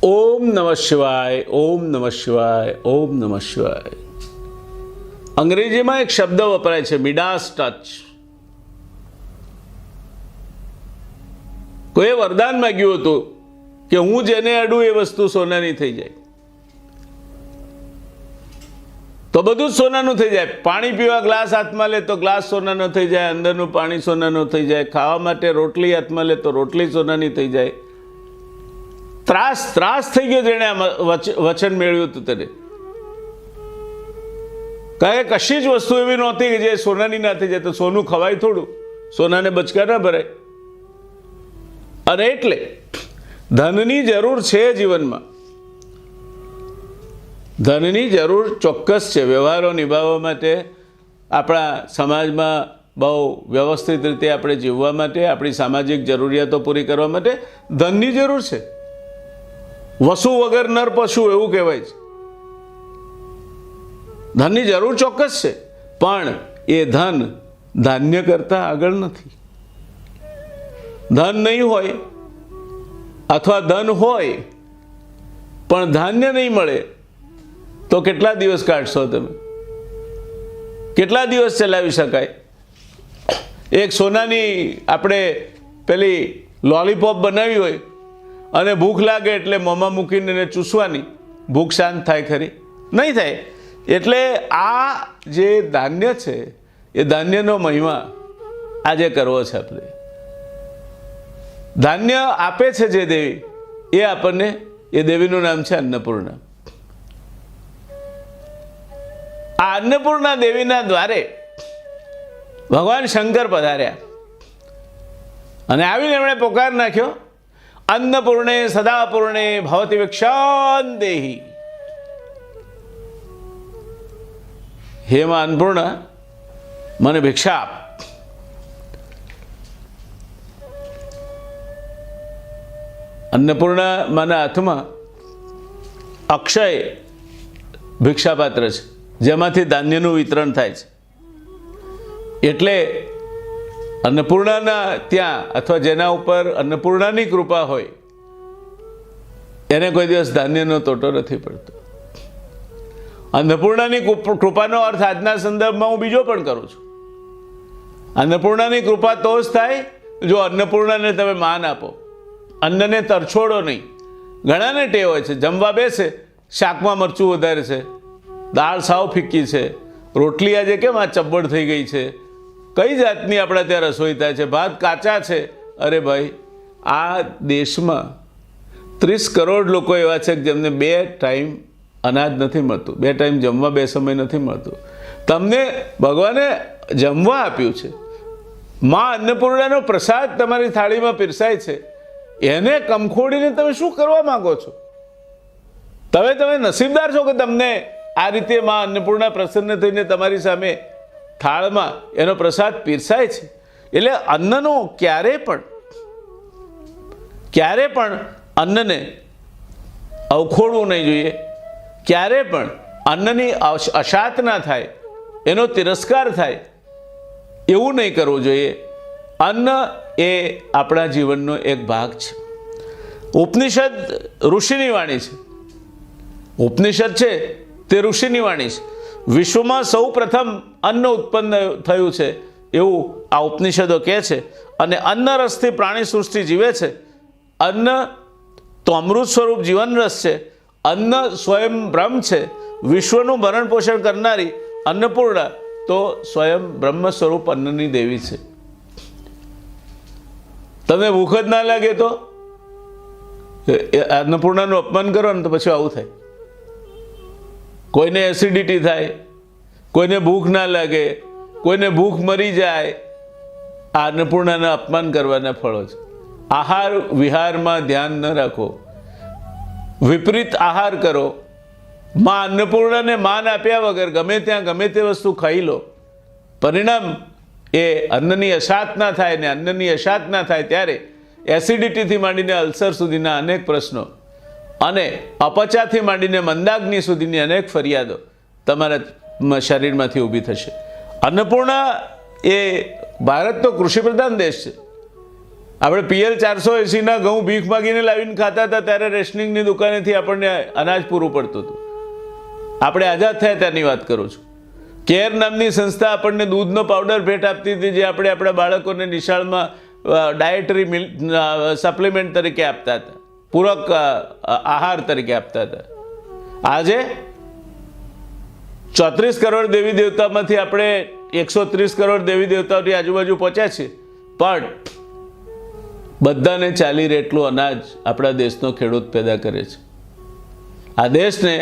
ઓમ નમઃ શિવાય, ઓમ નમઃ શિવાય, ઓમ નમઃ શિવાય. અંગ્રેજીમાં એક શબ્દ વપરાય છે, મિડાસ ટચ. કોઈએ વરદાન માંગ્યું હતું કે હું જેને અડું એ વસ્તુ સોનાની થઈ જાય, તો બધું જ સોનાનું થઈ જાય. પાણી પીવા ગ્લાસ હાથમાં લે તો ગ્લાસ સોનાનો થઈ જાય, અંદરનું પાણી સોનાનું થઈ જાય. ખાવા માટે રોટલી હાથમાં લે તો રોટલી સોનાની થઈ જાય. ત્રાસ થઈ ગયો જેણે વચન મેળવ્યું હતું તેને. કારણ કે કશી જ વસ્તુ એવી નહોતી કે જે સોનાની ના થઈ જાય. તો સોનું ખવાય થોડું, સોનાને બચકા ના ભરાય. અને એટલે ધનની જરૂર છે જીવનમાં, ધનની જરૂર ચોક્કસ છે. વ્યવહારો નિભાવવા માટે, આપણા સમાજમાં બહુ વ્યવસ્થિત રીતે આપણે જીવવા માટે, આપણી સામાજિક જરૂરિયાતો પૂરી કરવા માટે ધનની જરૂર છે. વસુ વગર નર પશુ એવું કહેવાય છે. ધનની જરૂર ચોક્કસ છે, પણ એ ધન ધાન્ય કરતાં આગળ નથી. ધન નહીં હોય અથવા ધન હોય પણ ધાન્ય નહીં મળે તો કેટલા દિવસ કાઢશો તમે? કેટલા દિવસ ચલાવી શકાય? એક સોનાની આપણે પેલી લોલીપોપ બનાવી હોય અને ભૂખ લાગે એટલે મોંમાં મૂકીને એને ચૂસવાની, ભૂખ શાંત થાય ખરી? નહીં થાય. એટલે આ જે ધાન્ય છે એ ધાન્યનો મહિમા આજે કરવો છે આપણે. ધાન્ય આપે છે જે દેવી, એ આપણને, એ દેવીનું નામ છે અન્નપૂર્ણા. આ અન્નપૂર્ણા દેવીના દ્વારે ભગવાન શંકર પધાર્યા અને આવીને એમણે પોકાર નાખ્યો, અન્નપૂર્ણે સદાપૂર્ણે ભવતિ વિક્ષાન દેહી. હે માં અન્નપૂર્ણા, મને ભિક્ષા આપ. અન્નપૂર્ણા માના હાથમાં અક્ષય ભિક્ષાપાત્ર છે, જેમાંથી ધાન્યનું વિતરણ થાય છે. એટલે અન્નપૂર્ણાના ત્યાં અથવા જેના ઉપર અન્નપૂર્ણાની કૃપા હોય એને કોઈ દિવસ ધાન્યનો તોટો નથી પડતો. અન્નપૂર્ણાની કૃપાનો અર્થ આજના સંદર્ભમાં હું બીજો પણ કરું છું. અન્નપૂર્ણાની કૃપા તો જ થાય જો અન્નપૂર્ણાને તમે માન આપો, અન્નને તરછોડો નહીં. ઘણાને ટેવ હોય છે, જમવા બેસે શાકમાં મરચું વધારે છે, દાળ સાવ ફીક્કી છે, રોટલી આજે કેમ આ ચબ્બડ થઈ ગઈ છે, કઈ જાતની આપણા ત્યાં રસોઈ થાય છે, ભાત કાચા છે. અરે ભાઈ, આ દેશમાં 30 કરોડ લોકો એવા છે કે જેમને 2 ટાઈમ અનાજ નથી મળતું, 2 ટાઈમ જમવા 2 સમય નથી મળતું. તમને ભગવાને જમવા આપ્યું છે, માં અન્નપૂર્ણાનો પ્રસાદ તમારી થાળીમાં પીરસાય છે, એને કમખોડીને તમે શું કરવા માંગો છો? તમે નસીબદાર છો કે તમને આ રીતે માં અન્નપૂર્ણા પ્રસન્ન થઈને તમારી સામે થાળમાં એનો પ્રસાદ પીરસાય છે. એટલે અન્નનો ક્યારે પણ અન્નને અવખોડવું નહીં જોઈએ. ક્યારે પણ અન્નની અશાત ના થાય, એનો તિરસ્કાર થાય એવું નહીં કરવું જોઈએ. અન્ન એ આપણા જીવનનો એક ભાગ છે. ઉપનિષદ ઋષિની વાણી છે. ઉપનિષદ છે તે ઋષિની વાણી છે. વિશ્વમાં સૌ પ્રથમ અન્ન ઉત્પન્ન થયું છે એવું આ ઉપનિષદો કહે છે. અને અન્ન રસથી પ્રાણી સૃષ્ટિ જીવે છે. અન્ન તો અમૃત સ્વરૂપ જીવન રસ છે. અન્ન સ્વયં બ્રહ્મ છે. વિશ્વનું ભરણ પોષણ કરનારી અન્નપૂર્ણા તો સ્વયં બ્રહ્મ સ્વરૂપ અન્નની દેવી છે. તમને ભૂખ જ ના લાગે તો અન્નપૂર્ણાનું અપમાન કરો ને તો પછી આવું થાય. કોઈને એસિડિટી થાય, કોઈને ભૂખ ના લાગે, કોઈને ભૂખ મરી જાય. આ અન્નપૂર્ણાના અપમાન કરવાના ફળો છે. આહાર વિહારમાં ધ્યાન ન રાખો, વિપરીત આહાર કરો. માં અન્નપૂર્ણાને માન આપ્યા વગર ગમે ત્યાં ગમે તે વસ્તુ ખાઈ લો, પરિણામ એ અન્નની અશાત ના થાય. ને અન્નની અશાત ના થાય ત્યારે એસિડિટીથી માંડીને અલ્સર સુધીના અનેક પ્રશ્નો અને અપચાથી માંડીને મંદાગ્નિ સુધીની અનેક ફરિયાદો તમારા શરીરમાંથી ઊભી થશે. અન્નપૂર્ણા એ ભારત તો કૃષિપ્રધાન દેશ છે. આપણે PL 480ના ઘઉં ભીખ માગીને લાવીને ખાતા હતા ત્યારે રેશનિંગની દુકાનેથી આપણને અનાજ પૂરું પડતું હતું. આપણે આઝાદ થયા ત્યારની વાત કરું છું. કેર નામની સંસ્થા આપણને દૂધનો પાવડર ભેટ આપતી હતી, જે આપણે આપણા બાળકોને નિશાળમાં ડાયટરી સપ્લિમેન્ટ તરીકે આપતા હતા, પૂરક આહાર તરીકે આપતા હતા. આજે 34 કરોડ દેવી દેવતામાંથી આપણે 130 કરોડ દેવી દેવતાઓની આજુબાજુ પહોંચ્યા છીએ, પણ બધાને ચાલી રહે એટલું અનાજ આપણા દેશનો ખેડૂત પેદા કરે છે. આ દેશને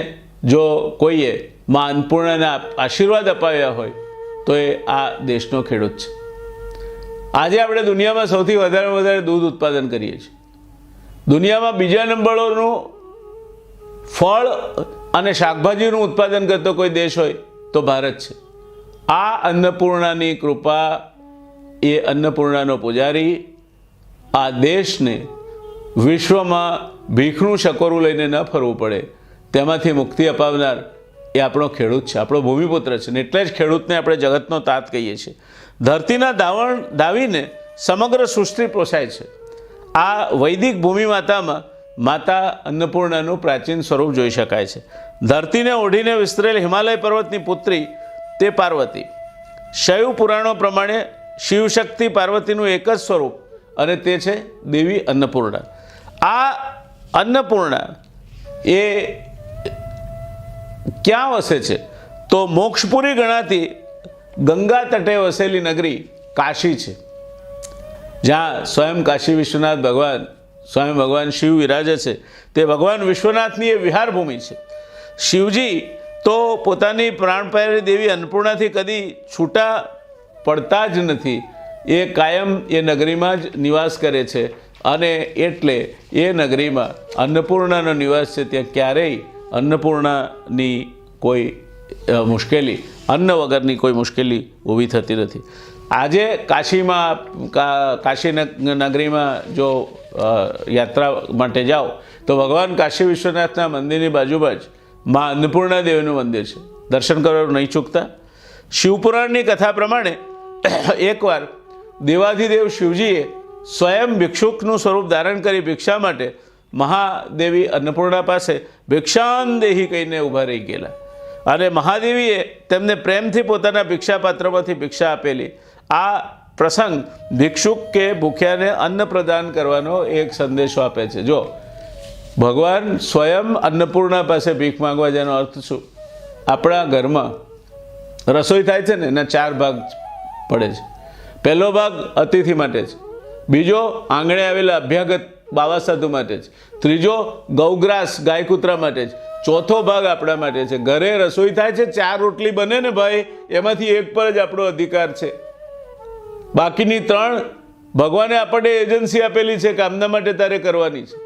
જો કોઈએ માં અન્નપૂર્ણાના આશીર્વાદ અપાવ્યા હોય તો એ આ દેશનો ખેડૂત છે. આજે આપણે દુનિયામાં સૌથી વધારે દૂધ ઉત્પાદન કરીએ છીએ. દુનિયામાં બીજા નંબરનું ફળ અને શાકભાજીનું ઉત્પાદન કરતો કોઈ દેશ હોય તો ભારત છે. આ અન્નપૂર્ણાની કૃપા, એ અન્નપૂર્ણાનો પૂજારી આ દેશને વિશ્વમાં ભીખનું શકોરું લઈને ન ફરવું પડે તેમાંથી મુક્તિ અપાવનાર એ આપણો ખેડૂત છે, આપણો ભૂમિપુત્ર છે. ને એટલે જ ખેડૂતને આપણે જગતનો તાત કહીએ છીએ. ધરતીના દાવીને સમગ્ર સૃષ્ટિ પોષાય છે. આ વૈદિક ભૂમિ માતામાં માતા અન્નપૂર્ણાનું પ્રાચીન સ્વરૂપ જોઈ શકાય છે. ધરતીને ઓઢીને વિસ્તરેલ હિમાલય પર્વતની પુત્રી તે પાર્વતી. શૈવ પુરાણો પ્રમાણે શિવશક્તિ પાર્વતીનું એક જ સ્વરૂપ અને તે છે દેવી અન્નપૂર્ણા. આ અન્નપૂર્ણા એ ક્યાં વસે છે તો મોક્ષપુરી ગણાતી ગંગા તટે વસેલી નગરી કાશી છે, જ્યાં સ્વયં કાશી વિશ્વનાથ ભગવાન, સ્વયં ભગવાન શિવ વિરાજે છે. તે ભગવાન વિશ્વનાથની એ વિહાર ભૂમિ છે. શિવજી તો પોતાની પ્રાણ પ્યારી દેવી અન્નપૂર્ણાથી કદી છૂટા પડતા જ નથી. એ કાયમ એ નગરીમાં જ નિવાસ કરે છે અને એટલે એ નગરીમાં અન્નપૂર્ણાનો નિવાસ છે. ત્યાં ક્યારેય અન્નપૂર્ણાની કોઈ મુશ્કેલી, અન્ન વગરની કોઈ મુશ્કેલી ઊભી થતી નથી. આજે કાશીમાં, કાશી નગરીમાં જો યાત્રા માટે જાઓ તો ભગવાન કાશી વિશ્વનાથના મંદિરની બાજુમાં જ માં અન્નપૂર્ણા દેવીનું મંદિર છે. દર્શન કરવાનું નહીં ચૂકતા. શિવપુરાણની કથા પ્રમાણે એકવાર દેવાધિદેવ શિવજીએ સ્વયં ભિક્ષુકનું સ્વરૂપ ધારણ કરી ભિક્ષા માટે મહાદેવી અન્નપૂર્ણા પાસે ભિક્ષાન દેહી કહીને ઊભા રહી ગયેલા અને મહાદેવીએ તેમને પ્રેમથી પોતાના ભિક્ષાપાત્રમાંથી ભિક્ષા આપેલી. આ પ્રસંગ ભિક્ષુક કે ભૂખ્યાને અન્ન પ્રદાન કરવાનો એક સંદેશો આપે છે. જો ભગવાન સ્વયં અન્નપૂર્ણા પાસે ભીખ માંગવા જેનો અર્થ શું? આપણા ઘરમાં રસોઈ થાય છે ને, એના 4 ભાગ પડે છે. પહેલો ભાગ અતિથિ માટે છે, બીજો આંગણે આવેલા અભ્યાગત બાવા સાધુ માટે છે, ત્રીજો ગૌગ્રાસ ગાય કૂતરા માટે છે, ચોથો ભાગ આપણા માટે છે. ઘરે રસોઈ થાય છે, 4 રોટલી બને ને ભાઈ, એમાંથી એક પર જ આપણો અધિકાર છે. બાકીની 3 ભગવાને આપણને એજન્સી આપેલી છે, કામના માટે તારે કરવાની છે,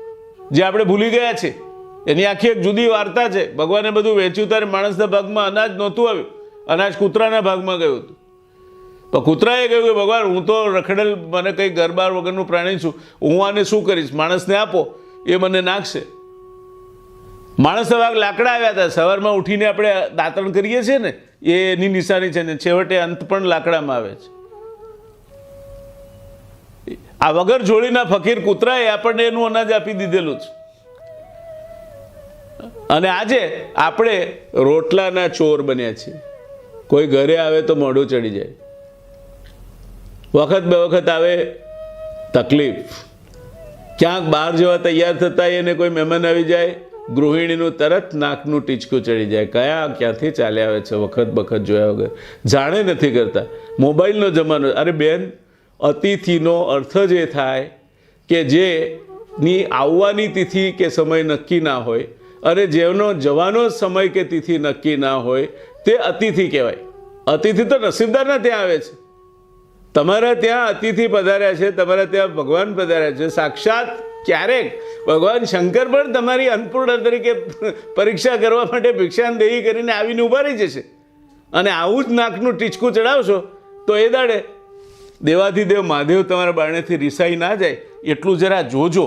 જે આપણે ભૂલી ગયા છે. એની આખી એક જુદી વાર્તા છે. ભગવાને બધું વેચ્યું ત્યારે માણસના ભાગમાં અનાજ નહોતું આવ્યું, અનાજ કૂતરાના ભાગમાં ગયું હતું. પણ કૂતરાએ કહ્યું કે ભગવાન, હું તો રખડેલ, મને કંઈ ઘર બાર વગરનું પ્રાણી છું, હું આને શું કરીશ? માણસને આપો, એ મને નાખશે. માણસના ભાગ લાકડા આવ્યા હતા. સવારમાં ઉઠીને આપણે દાંતણ કરીએ છીએ ને, એ એની નિશાની છે ને છેવટે અંત પણ લાકડામાં આવે છે. આ વગર જોડીના ફકીર કૂતરાએ આપણને એનું અનાજ આપી દીધેલું છે. અને આજે આપણે રોટલાના ચોર બન્યા છીએ. કોઈ ઘરે આવે તો મોઢું ચડી જાય, વખત બે વખત આવે તકલીફ, ક્યાંક બહાર જવા તૈયાર થતા એને કોઈ મહેમાન આવી જાય, ગૃહિણીનું તરત નાકનું ટીચકું ચડી જાય. ક્યાંથી ચાલ્યા આવે છે વખત બખત જોયા વગર, જાણે નથી કરતા. મોબાઈલનો જમાનો. અરે બેન, અતિથિનો અર્થ જ એ થાય કે જેની આવવાની તિથિ કે સમય નક્કી ના હોય અને જેનો જવાનો સમય કે તિથિ નક્કી ના હોય તે અતિથિ કહેવાય. અતિથિ તો નસીબદારના ત્યાં આવે છે. તમારા ત્યાં અતિથિ પધાર્યા છે, તમારા ત્યાં ભગવાન પધાર્યા છે. સાક્ષાત ક્યારેક ભગવાન શંકર પણ તમારી અન્નપૂર્ણા તરીકે પરીક્ષા કરવા માટે ભિક્ષાન દેહી કરીને આવીને ઊભા રહી જશે. અને આવું જ નાકનું ટીચકું ચડાવશો તો એ દાડે દેવાધિદેવ મહાદેવ તમારા બારણેથી રિસાઈ ના જાય એટલું જરા જોજો.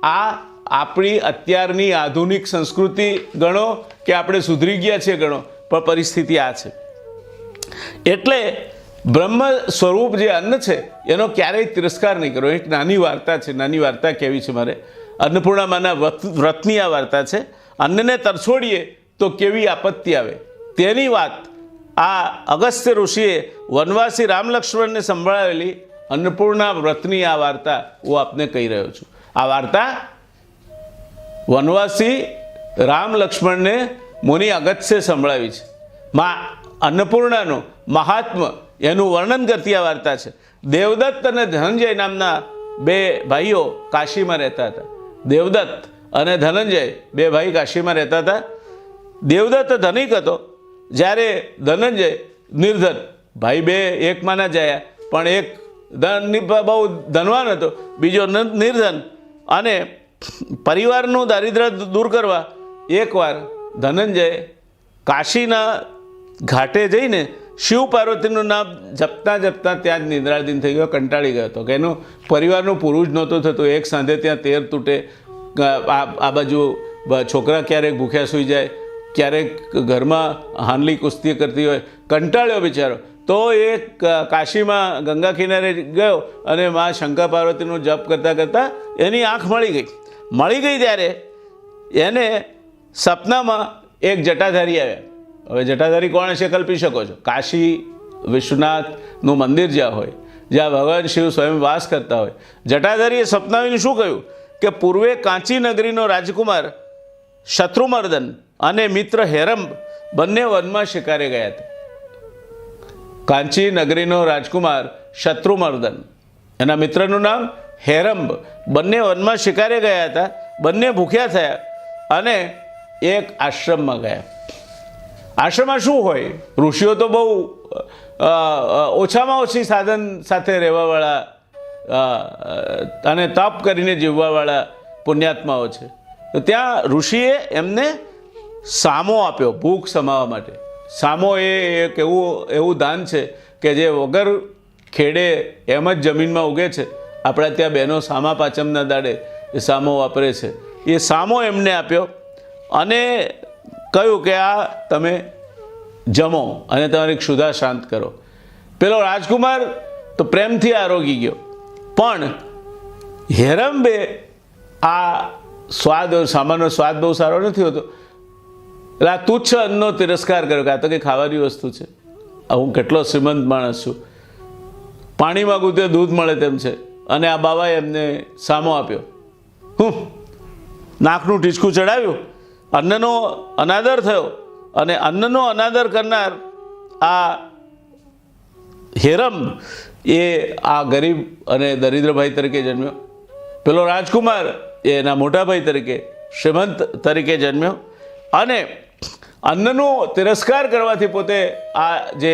આ આપણી અત્યારની આધુનિક સંસ્કૃતિ ગણો કે આપણે સુધરી ગયા છીએ ગણો, પણ પરિસ્થિતિ આ છે. એટલે બ્રહ્મ સ્વરૂપ જે અન્ન છે એનો ક્યારેય તિરસ્કાર નહીં કરો. એક નાની વાર્તા છે, નાની વાર્તા કહેવી છે મારે. અન્નપૂર્ણામાના વ્રતની આ વાર્તા છે. અન્નને તરછોડીએ તો કેવી આપત્તિ આવે તેની વાત આ અગસ્ત્ય ઋષિએ વનવાસી રામ લક્ષ્મણને સંભળાવેલી અન્નપૂર્ણા વ્રતની આ વાર્તા હું આપને કહી રહ્યો છું. આ વાર્તા વનવાસી રામ લક્ષ્મણને મુનિ અગસ્ત્યે સંભળાવી છે. અન્નપૂર્ણાનું મહાત્મ્ય એનું વર્ણન કરતી આ વાર્તા છે. દેવદત્ત અને ધનંજય નામના બે ભાઈઓ કાશીમાં રહેતા હતા. દેવદત્ત અને ધનંજય બે ભાઈ કાશીમાં રહેતા હતા. દેવદત્ત ધનિક હતો, જ્યારે ધનંજય નિર્ધન. ભાઈ બે એકમાં ના જાય, પણ એક બહુ ધનવાન હતો, બીજો નિર્ધન. અને પરિવારનું દારિદ્ર્ય દૂર કરવા એકવાર ધનંજય કાશીના ઘાટે જઈને શિવ પાર્વતીનું નામ જપતા જપતા ત્યાં જ નિદ્રાધીન થઈ ગયો, કંટાળી ગયો હતો કે એનું પરિવારનું પૂરું જ નહોતું થતું. એક સાંજે ત્યાં તેર તૂટે, આ બાજુ છોકરા ક્યારેક ભૂખ્યા સૂઈ જાય, ક્યારેક ઘરમાં હાનલી કુસ્તી કરતી હોય, કંટાળ્યો બિચારો. તો એ કાશીમાં ગંગા કિનારે ગયો અને મા શંકર પાર્વતીનું જપ કરતાં કરતાં એની આંખ મળી ગઈ ત્યારે એને સપનામાં એક જટાધારી આવ્યા. હવે જટાધારી કોણ હશે કલ્પી શકો છો. કાશી વિશ્વનાથનું મંદિર જ્યાં હોય, જ્યાં ભગવાન શિવ સ્વયં વાસ કરતા હોય. જટાધારીએ સપનાવીને શું કહ્યું કે પૂર્વે કાંચી નગરીનો રાજકુમાર શત્રુમર્દન અને મિત્ર હેરંબ બંને વનમાં શિકારે ગયા હતા. કાંચી નગરીનો રાજકુમાર શત્રુમર્દન, એના મિત્રનું નામ હેરંબ, બંને વનમાં શિકારે ગયા હતા. બંને ભૂખ્યા થયા અને એક આશ્રમમાં ગયા. આશ્રમમાં શું હોય? ઋષિઓ તો બહુ ઓછામાં ઓછી સાધન સાથે રહેવાવાળા અને તપ કરીને જીવવાવાળા પુણ્યાત્માઓ છે. તો ત્યાં ઋષિએ એમને સામો આપ્યો ભૂખ સમાવવા માટે. સામો એ એક એવું દાન છે કે જે વગર ખેડે એમ જ જમીનમાં ઉગે છે. આપણા ત્યાં બહેનો સામા પાંચમના દાડે એ સામો વાપરે છે. એ સામો એમને આપ્યો અને કહ્યું કે આ તમે જમો અને તમારી ક્ષુધા શાંત કરો. પેલો રાજકુમાર તો પ્રેમથી આરોગી ગયો, પણ હેરંબે આ સામાનો સ્વાદ બહુ સારો નથી હોતો, એટલે આ તુચ્છ અન્નનો તિરસ્કાર કર્યો કે આ તો કંઈ ખાવાની વસ્તુ છે, હું કેટલો શ્રીમંત માણસ છું, પાણી માગું તો દૂધ મળે તેમ છે. અને આ બાબાએ એમને સામો આપ્યો. નાકનું ટીચકું ચડાવ્યું, અન્નનો અનાદર થયો. અને અન્નનો અનાદર કરનાર આ હેરંબ એ આ ગરીબ અને દરિદ્રભાઈ તરીકે જન્મ્યો. પેલો રાજકુમાર એ એના મોટા ભાઈ તરીકે શ્રીમંત તરીકે જન્મ્યો. અને અન્નનો તિરસ્કાર કરવાથી પોતે આ જે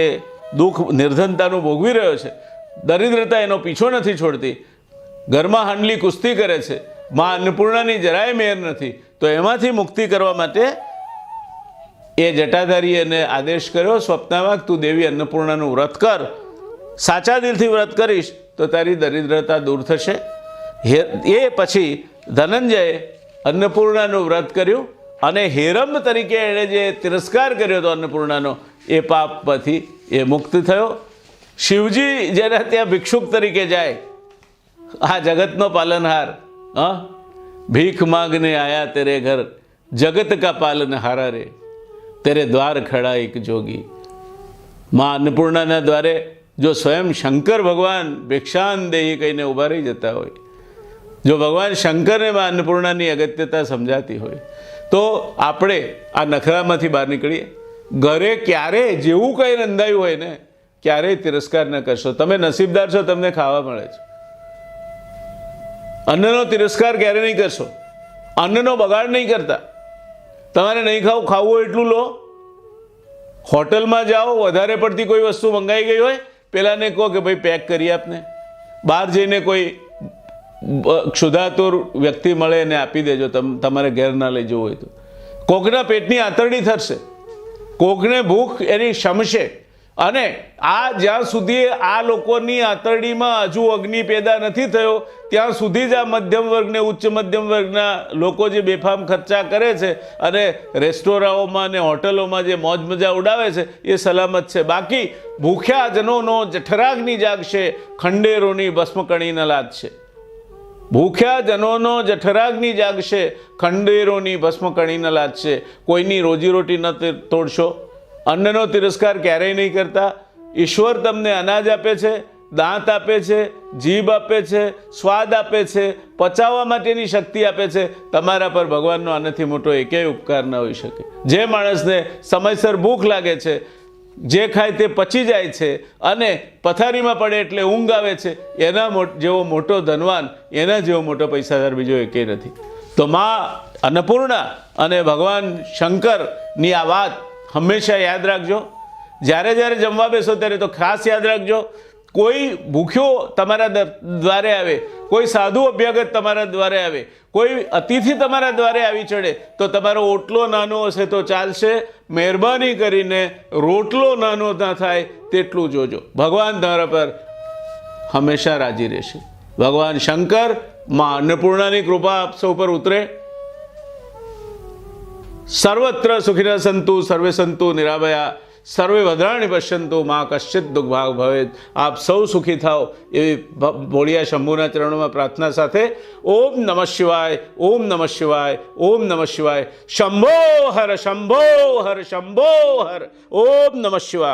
દુઃખ નિર્ધનતાનું ભોગવી રહ્યો છે, દરિદ્રતા એનો પીછો નથી છોડતી, ઘરમાં હાંડલી કુસ્તી કરે છે, મા અન્નપૂર્ણાની જરાય મેર નથી, તો એમાંથી મુક્તિ કરવા માટે એ જટાધારીએ એને આદેશ કર્યો સ્વપ્નમાં, તું દેવી અન્નપૂર્ણાનું વ્રત કર, સાચા દિલથી વ્રત કરીશ તો તારી દરિદ્રતા દૂર થશે. એ પછી ધનંજયે અન્નપૂર્ણાનું વ્રત કર્યું અને હેરંબ તરીકે એણે જે તિરસ્કાર કર્યો હતો અન્નપૂર્ણાનો, એ પાપમાંથી એ મુક્ત થયો. શિવજી જેના ત્યાં ભિક્ષુક તરીકે જાય, આ જગતનો પાલનહાર, ભીખ માંગને આયા તેરે ઘર, જગત કા પાલનહારા રે, તેરે દ્વાર ખડા એક જોગી. માં અન્નપૂર્ણાના દ્વારે જો સ્વયં શંકર ભગવાન ભિક્ષાન દેહી કહીને ઊભા રહી જતા હોય, જો ભગવાન શંકરને માં અન્નપૂર્ણાની અગત્યતા સમજાતી હોય, તો આપણે આ નખરામાંથી બહાર નીકળીએ. ઘરે ક્યારે જેવું કંઈ રંધાયું હોય ને, ક્યારેય તિરસ્કાર ન કરશો. તમે નસીબદાર છો, તમને ખાવા મળે છે. અન્નનો તિરસ્કાર ક્યારે નહીં કરશો. અન્નનો બગાડ નહીં કરતા. તમારે નહીં ખાવું હોય એટલું લો. હોટલમાં જાઓ, વધારે પડતી કોઈ વસ્તુ મંગાઈ ગઈ હોય, પેલાને કહો કે ભાઈ પેક કરી આપને. બહાર જઈને કોઈ ક્ષુધાતુર વ્યક્તિ મળે એને આપી દેજો, તમારે ઘેર ના લઈ જવું હોય તો. કોકના પેટની આંતરડી થશે, કોકને ભૂખ એની શમશે, અને આ જ્યાં સુધી આ લોકોની આંતરડીમાં હજુ અગ્નિ પેદા નથી થયો ત્યાં સુધી જ આ મધ્યમ વર્ગને ઉચ્ચ મધ્યમ વર્ગના લોકો જે બેફામ ખર્ચા કરે છે અને રેસ્ટોરાંઓમાં અને હોટલોમાં જે મોજ મજા ઉડાવે છે એ સલામત છે. બાકી ભૂખ્યા જનોનો જઠરાગ્નિ જાગશે, ખંડેરોની ભસ્મકણી ન લાદશે. ભૂખ્યા જનોનો જઠરાગ્નિ જાગશે, ખંડેરોની ભસ્મકણી ન લાદશે. કોઈની રોજીરોટી ન તોડશો. અન્નનો તિરસ્કાર ક્યારેય નહીં કરતા. ઈશ્વર તમને અનાજ આપે છે, દાંત આપે છે, જીભ આપે છે, સ્વાદ આપે છે, પચાવવા માટેની શક્તિ આપે છે. તમારા પર ભગવાનનો આનાથી મોટો એકેય ઉપકાર ન હોઈ શકે. જે માણસને સમયસર ભૂખ લાગે છે, જે ખાય તે પચી જાય છે અને પથારીમાં પડે એટલે ઊંઘ આવે છે, એના જેવો મોટો ધનવાન, એના જેવો મોટો પૈસાદાર બીજો એકેય નથી. તો માં અન્નપૂર્ણા અને ભગવાન શંકરની આ વાત હંમેશા યાદ રાખજો. જ્યારે જ્યારે જમવા બેસો ત્યારે તો ખાસ યાદ રાખજો. કોઈ ભૂખ્યો તમારા દ્વારે આવે, કોઈ સાધુ અભ્યાગત તમારા દ્વારે આવે, કોઈ અતિથિ તમારા દ્વારે આવી ચડે તો તમારો ઓટલો નાનો હશે તો ચાલશે. મહેરબાની કરીને રોટલો નાનો ના થાય તેટલું જોજો. ભગવાન તમારા પર હંમેશા રાજી રહેશે. ભગવાન શંકર માં અન્નપૂર્ણાની કૃપા આપ સૌ પર ઉતરે. સર્વત્ર સુખિનઃ સંતુ સર્વે સંતુ નિરામયા સર્વે ભદ્રાણિ પશ્યંતુ મા કશ્ચિત દુઃખભાગ ભવેત. આપ સૌ સુખી થાઓ એવી ભોળિયા શંભુના ચરણોમાં પ્રાર્થના સાથે ઓમ નમઃ શિવાય, ઓમ નમઃ શિવાય, ઓમ નમઃ શિવાય. શંભો હર, શંભો હર, શંભો હર. ઓમ નમઃ શિવાય.